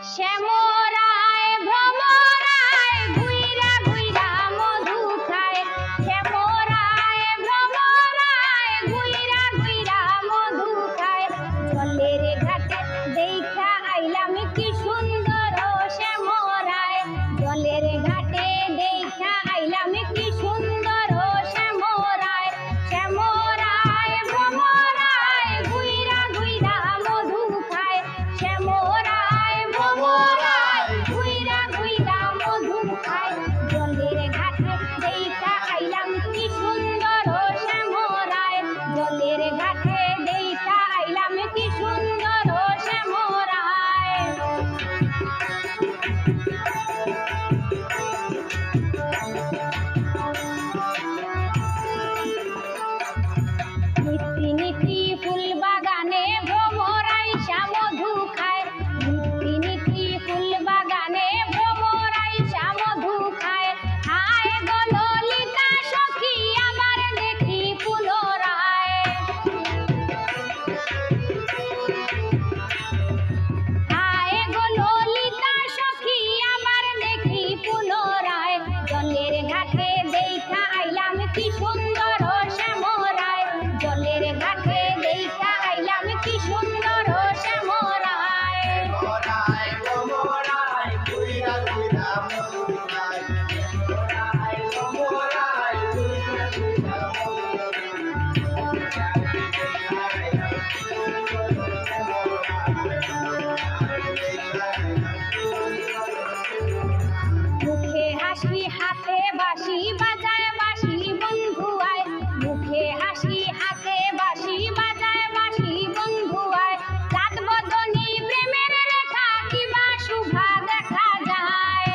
শ্যামরায় ভ্রমরায় ঘুইরা ঘুইরা মধু খায়, শ্যামরায় ভ্রমরায় ঘুইরা ঘুইরা মধু খায়। জলের ঘাটে দেখা আইলাম কি সুন্দর শ্যামরায়, জলের ঘাটে দেখা আইলাম কি সুন্দর শ্যামরায়। শ্যামরায় ভ্রমরায় ঘুইরা ঘুইরা মধু খায়, শ্যামরায় ভ্রমরায় ঘুইরা ঘুইরা মধু খায়। জলের ঘাটে দেখা আইলাম কি সুন্দর শ্যামরায়, জলের ঘাটে দেখা আইলাম কি সুন্দর শ্যামরায়। নিত্যি নিত্যি ফুল বাগানে ভ্রমরাই মধু খায়, নিত্যি নিত্যি ফুল বাগানে ভ্রমরাই মধু খায়। হায় গো ললিতা সখী আবার দেখি পুনরায়, হায় গো ললিতা সখী আবার দেখি পুনরায়। জলের ঘাটে দেখা আইলাম কি সুন্দর শ্যামরায়, জলের ঘাটে দেখা আইলাম কি সুন্দর শ্যামরায়। মুখে হাসি হাতে বাঁশি বাজায় বাঁশি বন্ধু আয়, মুখে হাসি হাতে বাঁশি বাজায় বাঁশি বন্ধু আয়। চাঁদ বদনী প্রেমের রেখা কিবা শুভা দেখা যায়,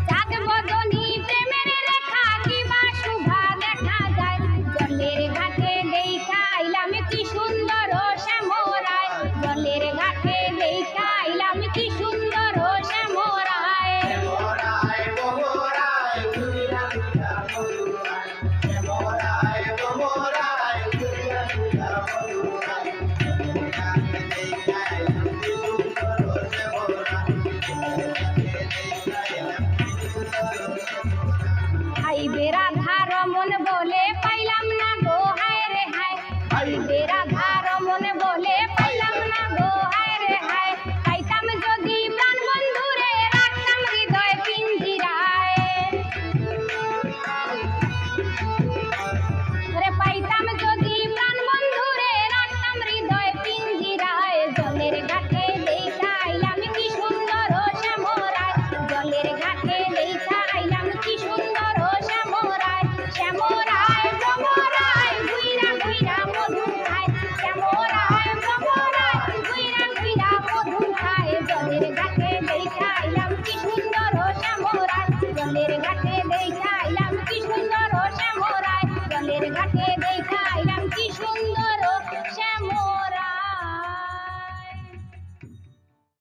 চাঁদ বদনী প্রেমের রেখা কিবা শুভা দেখা যায়। জলের ঘাটে দেখা আইলাম কি সুন্দর শ্যামরায়,